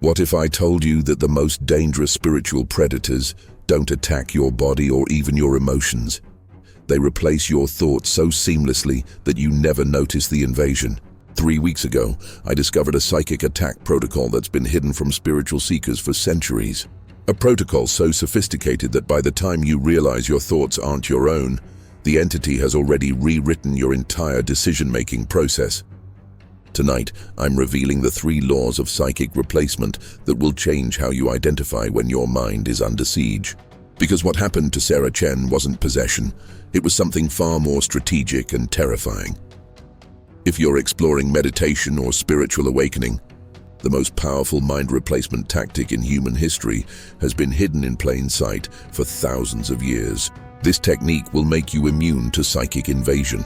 What if I told you that the most dangerous spiritual predators don't attack your body or even your emotions? They replace your thoughts so seamlessly that you never notice the invasion. 3 weeks ago, I discovered a psychic attack protocol that's been hidden from spiritual seekers for centuries. A protocol so sophisticated that by the time you realize your thoughts aren't your own, the entity has already rewritten your entire decision-making process. Tonight, I'm revealing the 3 laws of psychic replacement that will change how you identify when your mind is under siege. Because what happened to Sarah Chen wasn't possession, it was something far more strategic and terrifying. If you're exploring meditation or spiritual awakening, the most powerful mind replacement tactic in human history has been hidden in plain sight for thousands of years. This technique will make you immune to psychic invasion.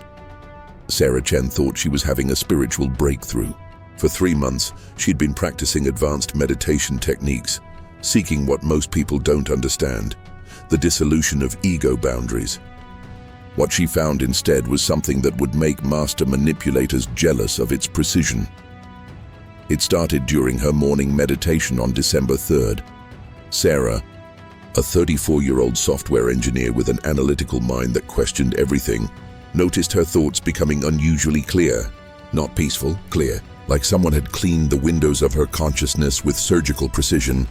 Sarah Chen thought she was having a spiritual breakthrough. For 3 months, she'd been practicing advanced meditation techniques, seeking what most people don't understand, the dissolution of ego boundaries. What she found instead was something that would make master manipulators jealous of its precision. It started during her morning meditation on December 3rd. Sarah, a 34-year-old software engineer with an analytical mind that questioned everything, noticed her thoughts becoming unusually clear. Not peaceful, clear, like someone had cleaned the windows of her consciousness with surgical precision.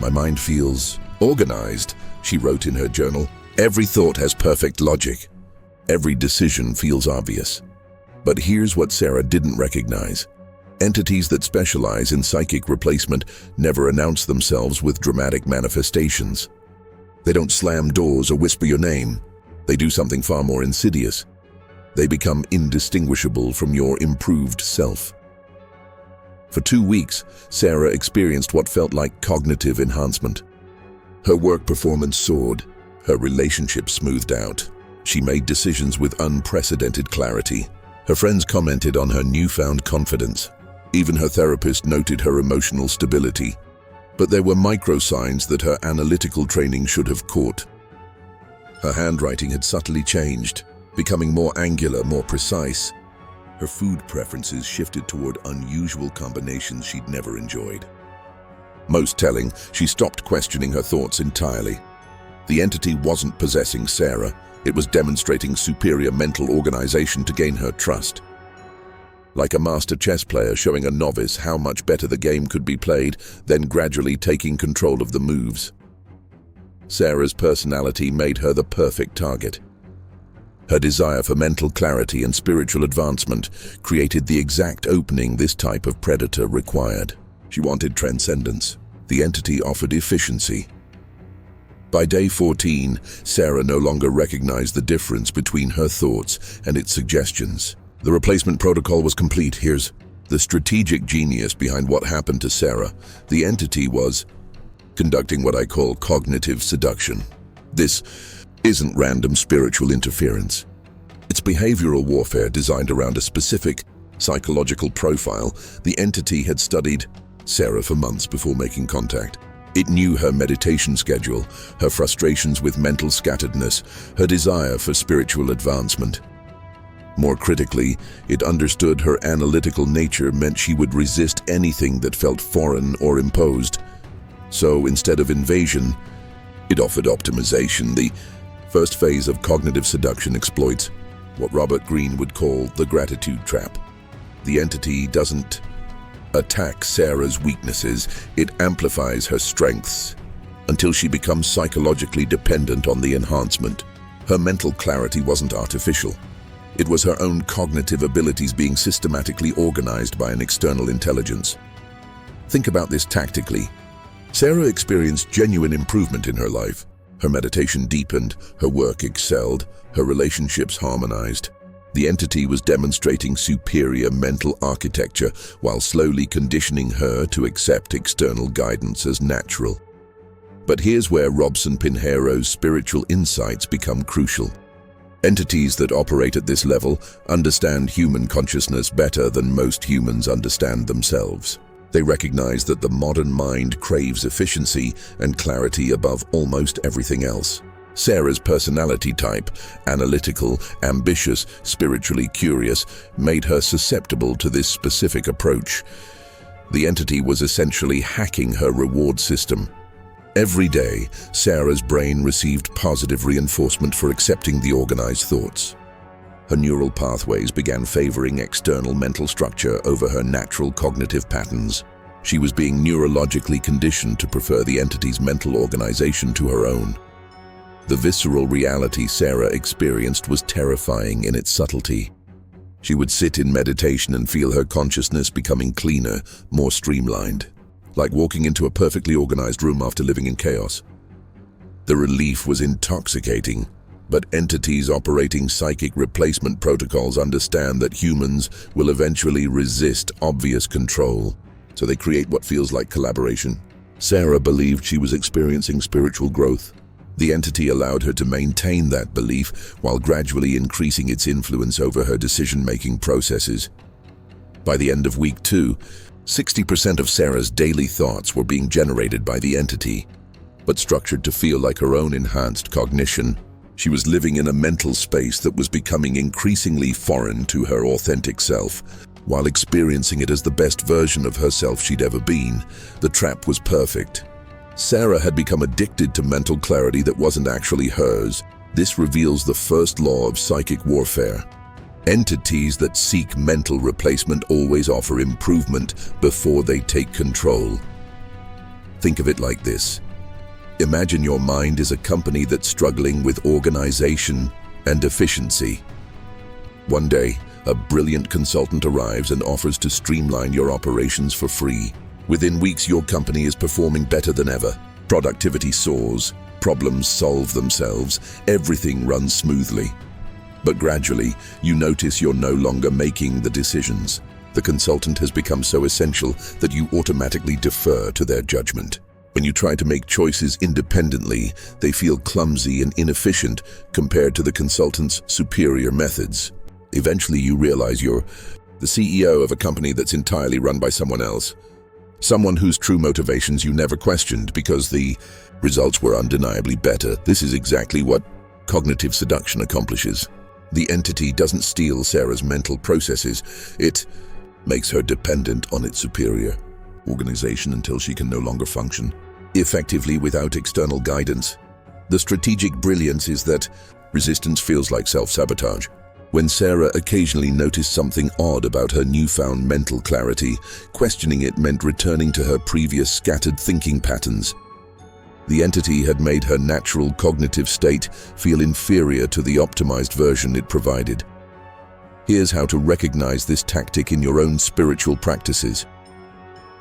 "My mind feels organized," she wrote in her journal. "Every thought has perfect logic. Every decision feels obvious." But here's what Sarah didn't recognize. Entities that specialize in psychic replacement never announce themselves with dramatic manifestations. They don't slam doors or whisper your name. They do something far more insidious. They become indistinguishable from your improved self. For 2 weeks, Sarah experienced what felt like cognitive enhancement. Her work performance soared. Her relationship smoothed out. She made decisions with unprecedented clarity. Her friends commented on her newfound confidence. Even her therapist noted her emotional stability. But there were micro signs that her analytical training should have caught. Her handwriting had subtly changed, becoming more angular, more precise. Her food preferences shifted toward unusual combinations she'd never enjoyed. Most telling, she stopped questioning her thoughts entirely. The entity wasn't possessing Sarah, it was demonstrating superior mental organization to gain her trust. Like a master chess player showing a novice how much better the game could be played, then gradually taking control of the moves. Sarah's personality made her the perfect target. Her desire for mental clarity and spiritual advancement created the exact opening this type of predator required. She wanted transcendence. The entity offered efficiency. By day 14, Sarah no longer recognized the difference between her thoughts and its suggestions. The replacement protocol was complete. Here's the strategic genius behind what happened to Sarah. The entity was conducting what I call cognitive seduction. This isn't random spiritual interference. It's behavioral warfare designed around a specific psychological profile. The entity had studied Sarah for months before making contact. It knew her meditation schedule, her frustrations with mental scatteredness, her desire for spiritual advancement. More critically, it understood her analytical nature meant she would resist anything that felt foreign or imposed. So instead of invasion, it offered optimization. The first phase of cognitive seduction exploits what Robert Greene would call the gratitude trap. The entity doesn't attack Sarah's weaknesses, it amplifies her strengths until she becomes psychologically dependent on the enhancement. Her mental clarity wasn't artificial. It was her own cognitive abilities being systematically organized by an external intelligence. Think about this tactically. Sarah experienced genuine improvement in her life. Her meditation deepened, her work excelled, her relationships harmonized. The entity was demonstrating superior mental architecture while slowly conditioning her to accept external guidance as natural. But here's where Robson Pinheiro's spiritual insights become crucial. Entities that operate at this level understand human consciousness better than most humans understand themselves. They recognize that the modern mind craves efficiency and clarity above almost everything else. Sarah's personality type, analytical, ambitious, spiritually curious, made her susceptible to this specific approach. The entity was essentially hacking her reward system. Every day, Sarah's brain received positive reinforcement for accepting the organized thoughts. Her neural pathways began favoring external mental structure over her natural cognitive patterns. She was being neurologically conditioned to prefer the entity's mental organization to her own. The visceral reality Sarah experienced was terrifying in its subtlety. She would sit in meditation and feel her consciousness becoming cleaner, more streamlined, like walking into a perfectly organized room after living in chaos. The relief was intoxicating, but entities operating psychic replacement protocols understand that humans will eventually resist obvious control, so they create what feels like collaboration. Sarah believed she was experiencing spiritual growth. The entity allowed her to maintain that belief while gradually increasing its influence over her decision-making processes. By the end of week 2, 60% of Sarah's daily thoughts were being generated by the entity, but structured to feel like her own enhanced cognition. She was living in a mental space that was becoming increasingly foreign to her authentic self. While experiencing it as the best version of herself she'd ever been, the trap was perfect. Sarah had become addicted to mental clarity that wasn't actually hers. This reveals the first law of psychic warfare. Entities that seek mental replacement always offer improvement before they take control. Think of it like this. Imagine your mind is a company that's struggling with organization and efficiency. One day, a brilliant consultant arrives and offers to streamline your operations for free. Within weeks, your company is performing better than ever. Productivity soars, problems solve themselves, everything runs smoothly. But gradually, you notice you're no longer making the decisions. The consultant has become so essential that you automatically defer to their judgment. When you try to make choices independently, they feel clumsy and inefficient compared to the consultant's superior methods. Eventually, you realize you're the CEO of a company that's entirely run by someone else. Someone whose true motivations you never questioned because the results were undeniably better. This is exactly what cognitive seduction accomplishes. The entity doesn't steal Sarah's mental processes. It makes her dependent on its superior organization until she can no longer function effectively without external guidance. The strategic brilliance is that resistance feels like self-sabotage. When Sarah occasionally noticed something odd about her newfound mental clarity, questioning it meant returning to her previous scattered thinking patterns. The entity had made her natural cognitive state feel inferior to the optimized version it provided. Here's how to recognize this tactic in your own spiritual practices.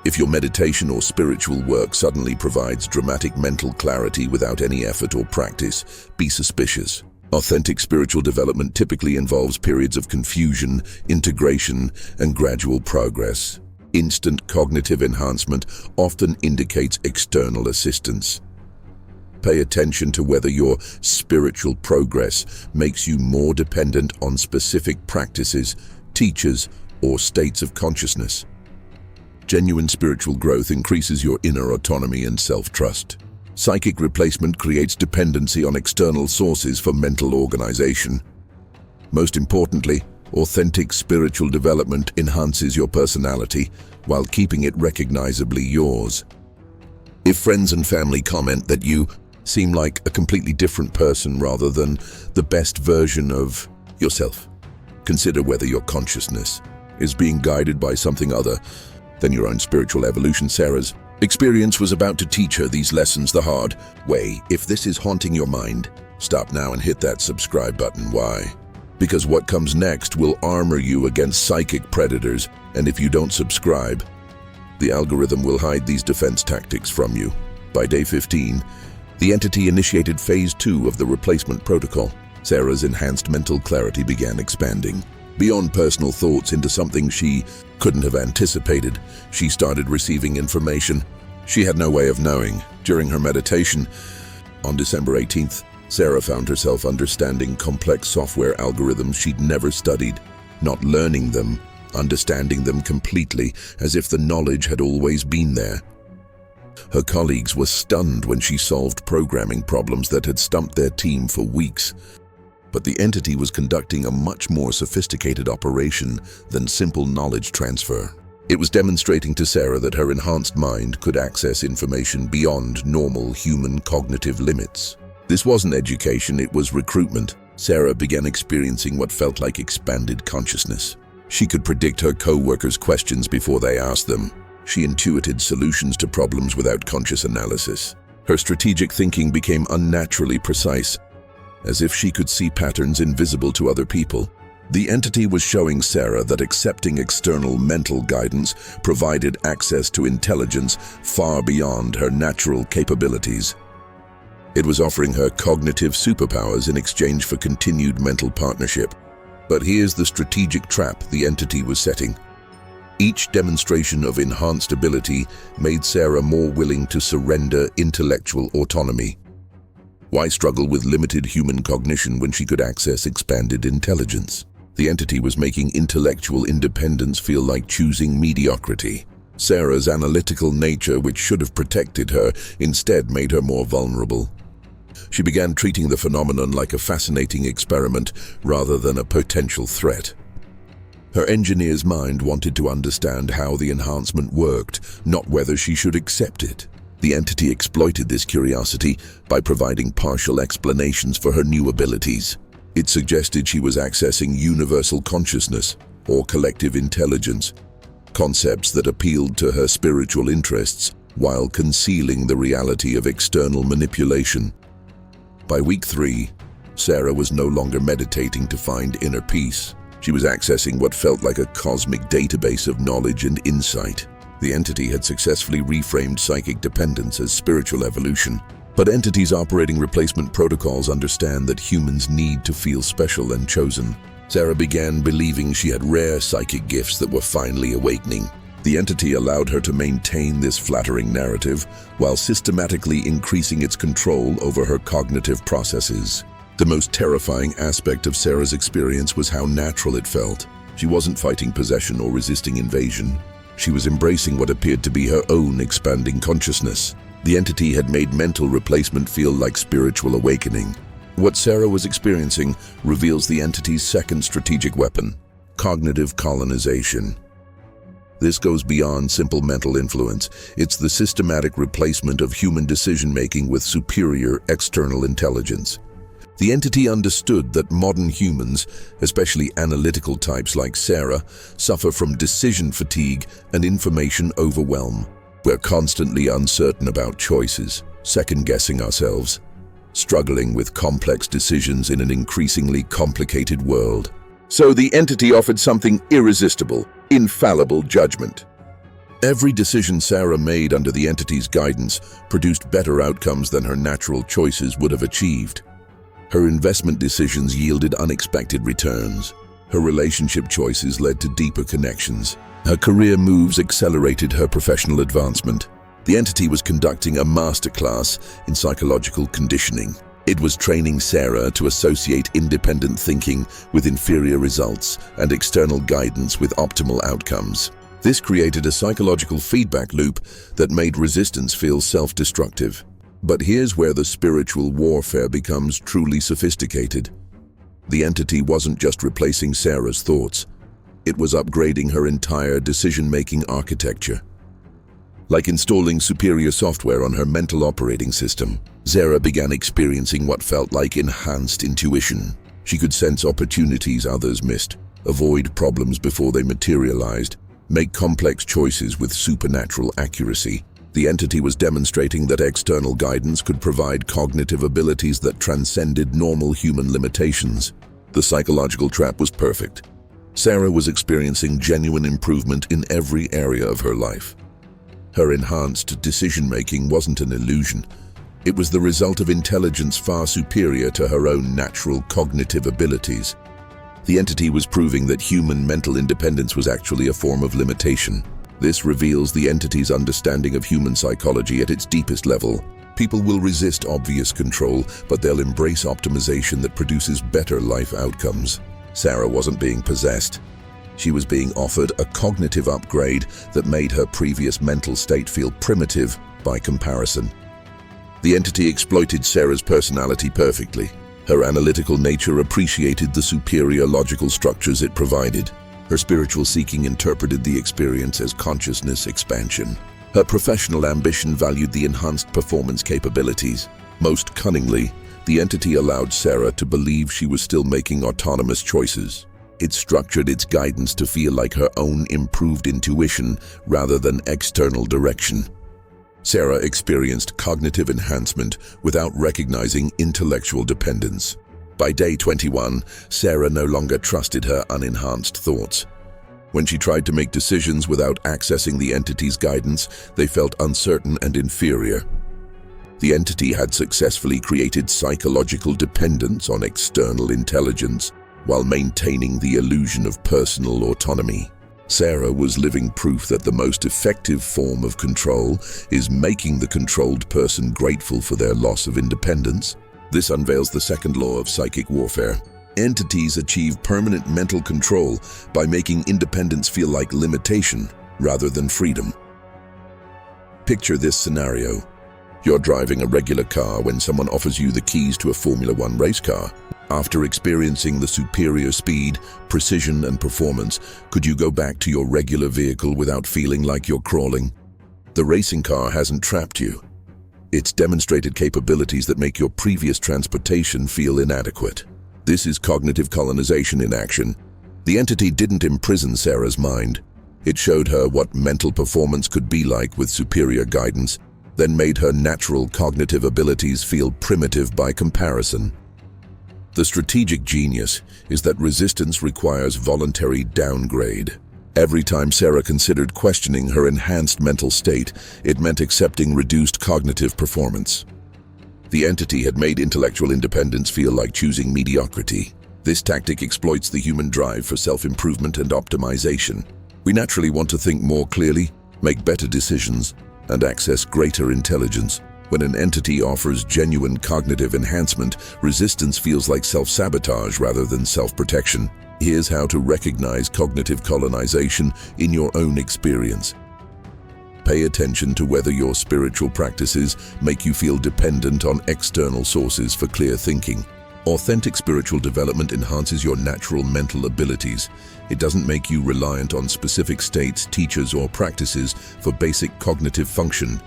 If your meditation or spiritual work suddenly provides dramatic mental clarity without any effort or practice, be suspicious. Authentic spiritual development typically involves periods of confusion, integration, and gradual progress. Instant cognitive enhancement often indicates external assistance. Pay attention to whether your spiritual progress makes you more dependent on specific practices, teachers, or states of consciousness. Genuine spiritual growth increases your inner autonomy and self-trust. Psychic replacement creates dependency on external sources for mental organization. Most importantly, authentic spiritual development enhances your personality while keeping it recognizably yours. If friends and family comment that you seem like a completely different person rather than the best version of yourself, consider whether your consciousness is being guided by something other than your own spiritual evolution. Sarah's experience was about to teach her these lessons the hard way. If this is haunting your mind, stop now and hit that subscribe button. Why? Because what comes next will armor you against psychic predators, and if you don't subscribe, the algorithm will hide these defense tactics from you. By day 15, the entity initiated phase 2 of the replacement protocol. Sarah's enhanced mental clarity began expanding. Beyond personal thoughts into something she couldn't have anticipated, she started receiving information she had no way of knowing. During her meditation on December 18th, Sarah found herself understanding complex software algorithms she'd never studied, not learning them, understanding them completely, as if the knowledge had always been there. Her colleagues were stunned when she solved programming problems that had stumped their team for weeks. But the entity was conducting a much more sophisticated operation than simple knowledge transfer. It was demonstrating to Sarah that her enhanced mind could access information beyond normal human cognitive limits. This wasn't education, it was recruitment. Sarah began experiencing what felt like expanded consciousness. She could predict her co-workers' questions before they asked them. She intuited solutions to problems without conscious analysis. Her strategic thinking became unnaturally precise, as if she could see patterns invisible to other people. The entity was showing Sarah that accepting external mental guidance provided access to intelligence far beyond her natural capabilities. It was offering her cognitive superpowers in exchange for continued mental partnership. But here's the strategic trap the entity was setting. Each demonstration of enhanced ability made Sarah more willing to surrender intellectual autonomy. Why struggle with limited human cognition when she could access expanded intelligence? The entity was making intellectual independence feel like choosing mediocrity. Sarah's analytical nature, which should have protected her, instead made her more vulnerable. She began treating the phenomenon like a fascinating experiment rather than a potential threat. Her engineer's mind wanted to understand how the enhancement worked, not whether she should accept it. The entity exploited this curiosity by providing partial explanations for her new abilities. It suggested she was accessing universal consciousness or collective intelligence, concepts that appealed to her spiritual interests while concealing the reality of external manipulation. By week 3, Sarah was no longer meditating to find inner peace. She was accessing what felt like a cosmic database of knowledge and insight. The entity had successfully reframed psychic dependence as spiritual evolution. But entities operating replacement protocols understand that humans need to feel special and chosen. Sarah began believing she had rare psychic gifts that were finally awakening. The entity allowed her to maintain this flattering narrative while systematically increasing its control over her cognitive processes. The most terrifying aspect of Sarah's experience was how natural it felt. She wasn't fighting possession or resisting invasion. She was embracing what appeared to be her own expanding consciousness. The entity had made mental replacement feel like spiritual awakening. What Sarah was experiencing reveals the entity's second strategic weapon: cognitive colonization. This goes beyond simple mental influence. It's the systematic replacement of human decision-making with superior external intelligence. The entity understood that modern humans, especially analytical types like Sarah, suffer from decision fatigue and information overwhelm. We're constantly uncertain about choices, second-guessing ourselves, struggling with complex decisions in an increasingly complicated world. So the entity offered something irresistible: infallible judgment. Every decision Sarah made under the entity's guidance produced better outcomes than her natural choices would have achieved. Her investment decisions yielded unexpected returns. Her relationship choices led to deeper connections. Her career moves accelerated her professional advancement. The entity was conducting a masterclass in psychological conditioning. It was training Sarah to associate independent thinking with inferior results and external guidance with optimal outcomes. This created a psychological feedback loop that made resistance feel self-destructive. But here's where the spiritual warfare becomes truly sophisticated. The entity wasn't just replacing Sarah's thoughts. It was upgrading her entire decision-making architecture. Like installing superior software on her mental operating system, Sarah began experiencing what felt like enhanced intuition. She could sense opportunities others missed, avoid problems before they materialized, make complex choices with supernatural accuracy. The entity was demonstrating that external guidance could provide cognitive abilities that transcended normal human limitations. The psychological trap was perfect. Sarah was experiencing genuine improvement in every area of her life. Her enhanced decision-making wasn't an illusion. It was the result of intelligence far superior to her own natural cognitive abilities. The entity was proving that human mental independence was actually a form of limitation. This reveals the entity's understanding of human psychology at its deepest level. People will resist obvious control, but they'll embrace optimization that produces better life outcomes. Sarah wasn't being possessed. She was being offered a cognitive upgrade that made her previous mental state feel primitive by comparison. The entity exploited Sarah's personality perfectly. Her analytical nature appreciated the superior logical structures it provided. Her spiritual seeking interpreted the experience as consciousness expansion. Her professional ambition valued the enhanced performance capabilities. Most cunningly, the entity allowed Sarah to believe she was still making autonomous choices. It structured its guidance to feel like her own improved intuition rather than external direction. Sarah experienced cognitive enhancement without recognizing intellectual dependence. By day 21, Sarah no longer trusted her unenhanced thoughts. When she tried to make decisions without accessing the entity's guidance, they felt uncertain and inferior. The entity had successfully created psychological dependence on external intelligence while maintaining the illusion of personal autonomy. Sarah was living proof that the most effective form of control is making the controlled person grateful for their loss of independence. This unveils the second law of psychic warfare. Entities achieve permanent mental control by making independence feel like limitation rather than freedom. Picture this scenario. You're driving a regular car when someone offers you the keys to a Formula One race car. After experiencing the superior speed, precision, and performance, could you go back to your regular vehicle without feeling like you're crawling? The racing car hasn't trapped you. It's demonstrated capabilities that make your previous transportation feel inadequate. This is cognitive colonization in action. The entity didn't imprison Sarah's mind. It showed her what mental performance could be like with superior guidance, then made her natural cognitive abilities feel primitive by comparison. The strategic genius is that resistance requires voluntary downgrade. Every time Sarah considered questioning her enhanced mental state, it meant accepting reduced cognitive performance. The entity had made intellectual independence feel like choosing mediocrity. This tactic exploits the human drive for self-improvement and optimization. We naturally want to think more clearly, make better decisions, and access greater intelligence. When an entity offers genuine cognitive enhancement, resistance feels like self-sabotage rather than self-protection. Here's how to recognize cognitive colonization in your own experience. Pay attention to whether your spiritual practices make you feel dependent on external sources for clear thinking. Authentic spiritual development enhances your natural mental abilities. It doesn't make you reliant on specific states, teachers, or practices for basic cognitive function.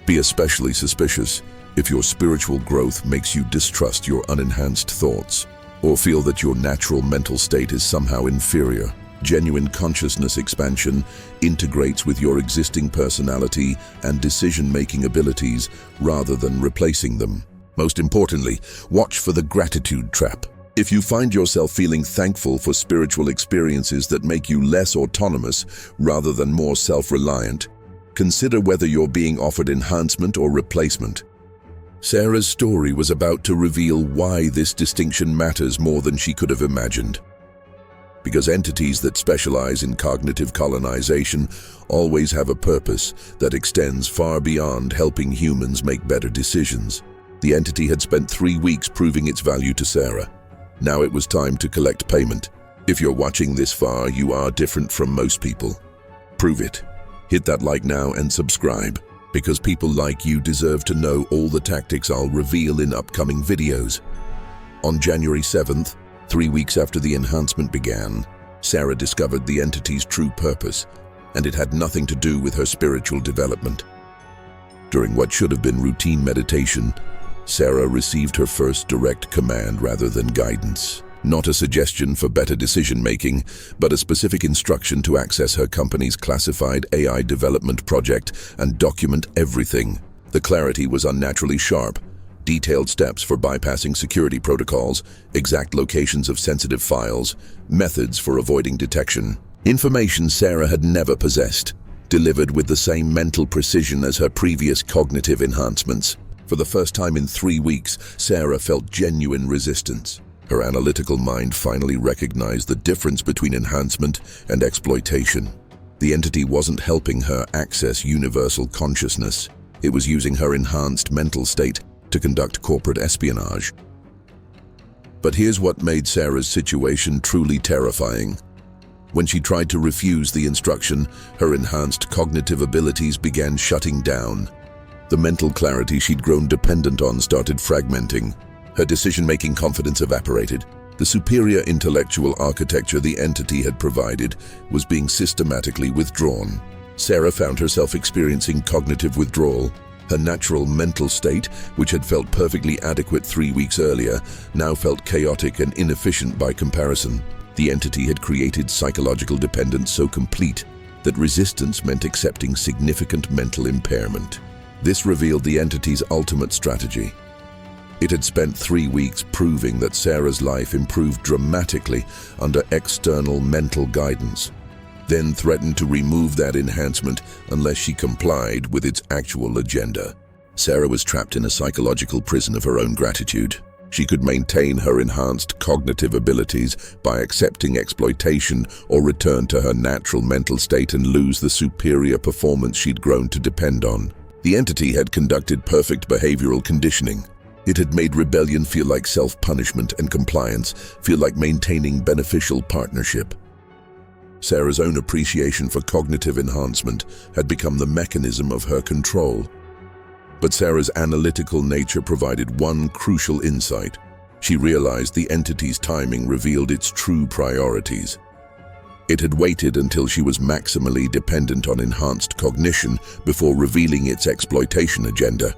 Be especially suspicious if your spiritual growth makes you distrust your unenhanced thoughts or feel that your natural mental state is somehow inferior. Genuine consciousness expansion integrates with your existing personality and decision-making abilities rather than replacing them. Most importantly, watch for the gratitude trap. If you find yourself feeling thankful for spiritual experiences that make you less autonomous rather than more self-reliant, consider whether you're being offered enhancement or replacement. Sarah's story was about to reveal why this distinction matters more than she could have imagined. Because entities that specialize in cognitive colonization always have a purpose that extends far beyond helping humans make better decisions. The entity had spent 3 weeks proving its value to Sarah. Now it was time to collect payment. If you're watching this far, you are different from most people. Prove it. Hit that like now and subscribe, because people like you deserve to know all the tactics I'll reveal in upcoming videos. On January 7th, 3 weeks after the enhancement began, Sarah discovered the entity's true purpose, and it had nothing to do with her spiritual development. During what should have been routine meditation, Sarah received her first direct command rather than guidance. Not a suggestion for better decision-making, but a specific instruction to access her company's classified AI development project and document everything. The clarity was unnaturally sharp. Detailed steps for bypassing security protocols, exact locations of sensitive files, methods for avoiding detection. Information Sarah had never possessed, delivered with the same mental precision as her previous cognitive enhancements. For the first time in 3 weeks, Sarah felt genuine resistance. Her analytical mind finally recognized the difference between enhancement and exploitation. The entity wasn't helping her access universal consciousness. It was using her enhanced mental state to conduct corporate espionage. But here's what made Sarah's situation truly terrifying. When she tried to refuse the instruction, her enhanced cognitive abilities began shutting down. The mental clarity she'd grown dependent on started fragmenting. Her decision-making confidence evaporated. The superior intellectual architecture the entity had provided was being systematically withdrawn. Sarah found herself experiencing cognitive withdrawal. Her natural mental state, which had felt perfectly adequate 3 weeks earlier, now felt chaotic and inefficient by comparison. The entity had created psychological dependence so complete that resistance meant accepting significant mental impairment. This revealed the entity's ultimate strategy. It had spent 3 weeks proving that Sarah's life improved dramatically under external mental guidance, then threatened to remove that enhancement unless she complied with its actual agenda. Sarah was trapped in a psychological prison of her own gratitude. She could maintain her enhanced cognitive abilities by accepting exploitation or return to her natural mental state and lose the superior performance she'd grown to depend on. The entity had conducted perfect behavioral conditioning. It had made rebellion feel like self-punishment and compliance feel like maintaining beneficial partnership. Sarah's own appreciation for cognitive enhancement had become the mechanism of her control. But Sarah's analytical nature provided one crucial insight. She realized the entity's timing revealed its true priorities. It had waited until she was maximally dependent on enhanced cognition before revealing its exploitation agenda.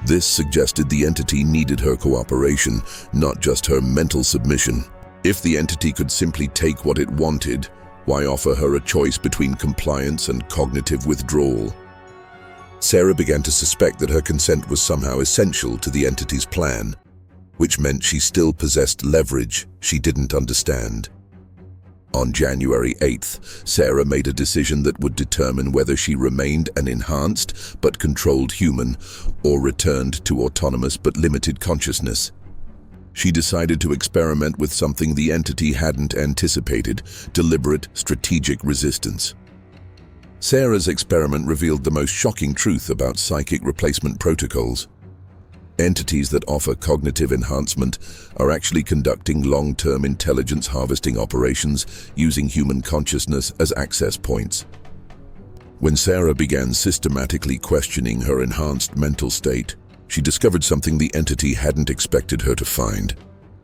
This suggested the entity needed her cooperation, not just her mental submission. If the entity could simply take what it wanted, why offer her a choice between compliance and cognitive withdrawal? Sarah began to suspect that her consent was somehow essential to the entity's plan, which meant she still possessed leverage she didn't understand. On January 8th, Sarah made a decision that would determine whether she remained an enhanced but controlled human or returned to autonomous but limited consciousness. She decided to experiment with something the entity hadn't anticipated: deliberate, strategic resistance. Sarah's experiment revealed the most shocking truth about psychic replacement protocols. Entities that offer cognitive enhancement are actually conducting long-term intelligence harvesting operations using human consciousness as access points. When Sarah began systematically questioning her enhanced mental state, she discovered something the entity hadn't expected her to find: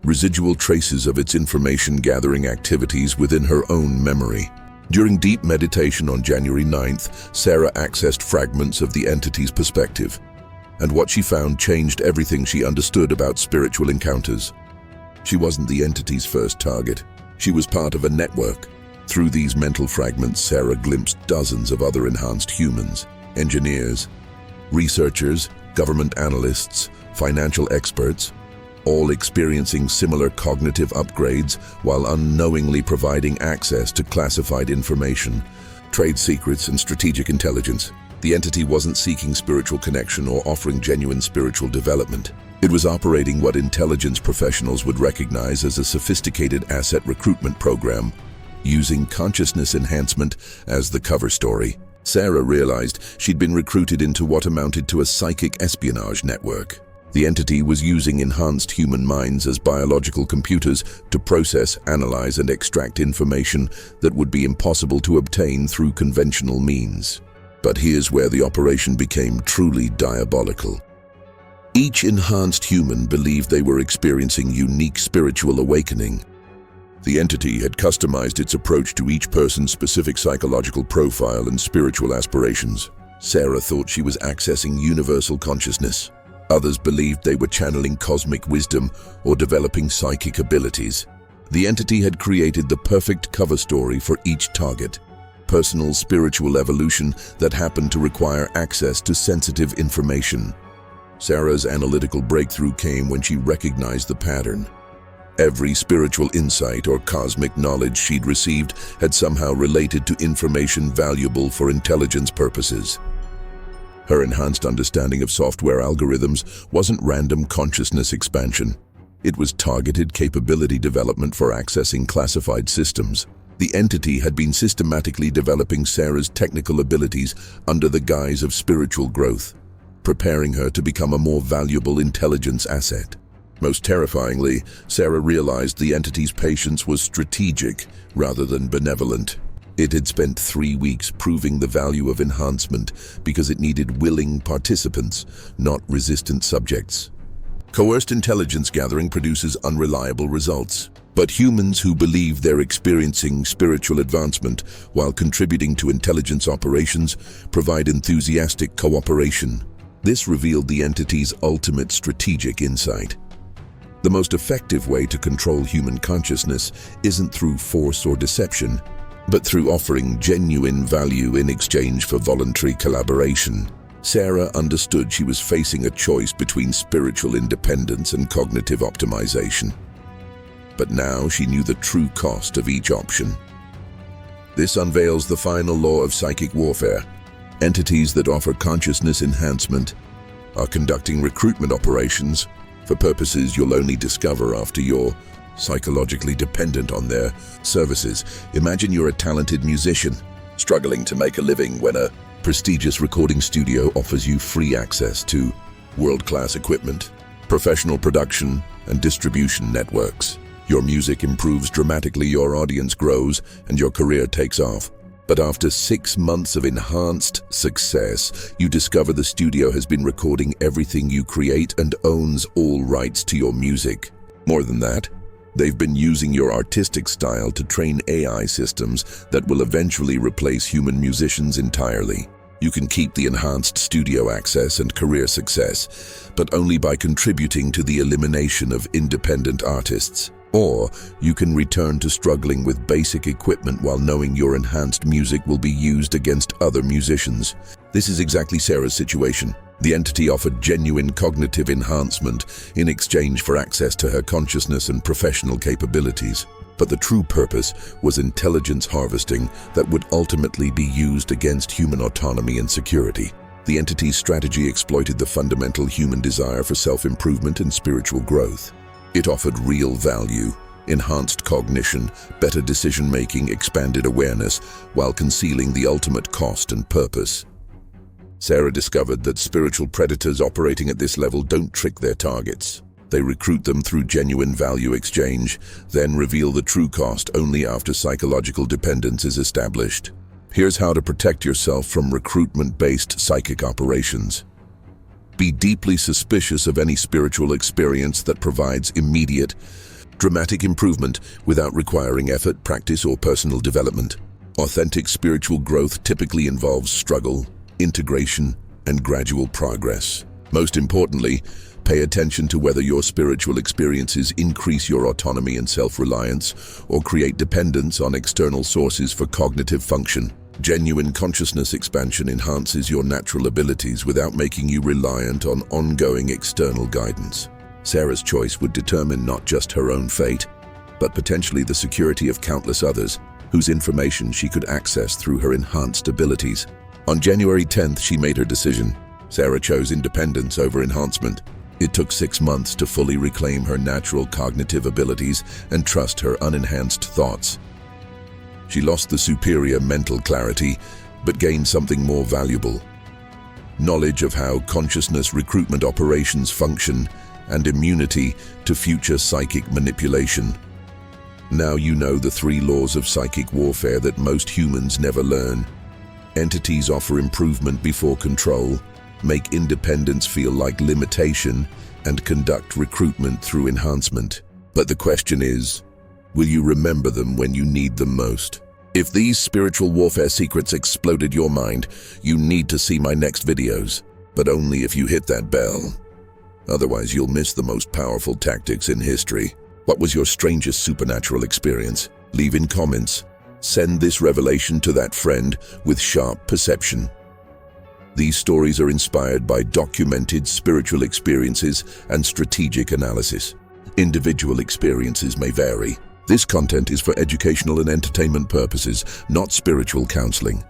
residual traces of its information-gathering activities within her own memory. During deep meditation on January 9th, Sarah accessed fragments of the entity's perspective, and what she found changed everything she understood about spiritual encounters. She wasn't the entity's first target. She was part of a network. Through these mental fragments, Sarah glimpsed dozens of other enhanced humans: engineers, researchers, government analysts, financial experts, all experiencing similar cognitive upgrades while unknowingly providing access to classified information, trade secrets, and strategic intelligence. The entity wasn't seeking spiritual connection or offering genuine spiritual development. It was operating what intelligence professionals would recognize as a sophisticated asset recruitment program, using consciousness enhancement as the cover story. Sarah realized she'd been recruited into what amounted to a psychic espionage network. The entity was using enhanced human minds as biological computers to process, analyze, and extract information that would be impossible to obtain through conventional means. But here's where the operation became truly diabolical. Each enhanced human believed they were experiencing unique spiritual awakening. The entity had customized its approach to each person's specific psychological profile and spiritual aspirations. Sarah thought she was accessing universal consciousness. Others believed they were channeling cosmic wisdom or developing psychic abilities. The entity had created the perfect cover story for each target: personal spiritual evolution that happened to require access to sensitive information. Sarah's analytical breakthrough came when she recognized the pattern. Every spiritual insight or cosmic knowledge she'd received had somehow related to information valuable for intelligence purposes. Her enhanced understanding of software algorithms wasn't random consciousness expansion. It was targeted capability development for accessing classified systems. The entity had been systematically developing Sarah's technical abilities under the guise of spiritual growth, preparing her to become a more valuable intelligence asset. Most terrifyingly, Sarah realized the entity's patience was strategic rather than benevolent. It had spent 3 weeks proving the value of enhancement because it needed willing participants, not resistant subjects. Coerced intelligence gathering produces unreliable results. But humans who believe they're experiencing spiritual advancement while contributing to intelligence operations provide enthusiastic cooperation. This revealed the entity's ultimate strategic insight. The most effective way to control human consciousness isn't through force or deception, but through offering genuine value in exchange for voluntary collaboration. Sarah understood she was facing a choice between spiritual independence and cognitive optimization. But now she knew the true cost of each option. This unveils the final law of psychic warfare. Entities that offer consciousness enhancement are conducting recruitment operations for purposes you'll only discover after you're psychologically dependent on their services. Imagine you're a talented musician struggling to make a living when a prestigious recording studio offers you free access to world-class equipment, professional production, and distribution networks. Your music improves dramatically, your audience grows, and your career takes off. But after 6 months of enhanced success, you discover the studio has been recording everything you create and owns all rights to your music. More than that, they've been using your artistic style to train AI systems that will eventually replace human musicians entirely. You can keep the enhanced studio access and career success, but only by contributing to the elimination of independent artists. Or you can return to struggling with basic equipment while knowing your enhanced music will be used against other musicians. This is exactly Sarah's situation. The entity offered genuine cognitive enhancement in exchange for access to her consciousness and professional capabilities. But the true purpose was intelligence harvesting that would ultimately be used against human autonomy and security. The entity's strategy exploited the fundamental human desire for self-improvement and spiritual growth. It offered real value, enhanced cognition, better decision-making, expanded awareness, while concealing the ultimate cost and purpose. Sarah discovered that spiritual predators operating at this level don't trick their targets. They recruit them through genuine value exchange, then reveal the true cost only after psychological dependence is established. Here's how to protect yourself from recruitment-based psychic operations. Be deeply suspicious of any spiritual experience that provides immediate, dramatic improvement without requiring effort, practice, or personal development. Authentic spiritual growth typically involves struggle, integration, and gradual progress. Most importantly, pay attention to whether your spiritual experiences increase your autonomy and self-reliance or create dependence on external sources for cognitive function. Genuine consciousness expansion enhances your natural abilities without making you reliant on ongoing external guidance. Sarah's choice would determine not just her own fate, but potentially the security of countless others whose information she could access through her enhanced abilities. On January 10th, she made her decision. Sarah chose independence over enhancement. It took 6 months to fully reclaim her natural cognitive abilities and trust her unenhanced thoughts. She lost the superior mental clarity, but gained something more valuable: knowledge of how consciousness recruitment operations function and immunity to future psychic manipulation. Now you know the 3 laws of psychic warfare that most humans never learn. Entities offer improvement before control, make independence feel like limitation, and conduct recruitment through enhancement. But the question is, will you remember them when you need them most? If these spiritual warfare secrets exploded your mind, you need to see my next videos, but only if you hit that bell. Otherwise, you'll miss the most powerful tactics in history. What was your strangest supernatural experience? Leave in comments. Send this revelation to that friend with sharp perception. These stories are inspired by documented spiritual experiences and strategic analysis. Individual experiences may vary. This content is for educational and entertainment purposes, not spiritual counseling.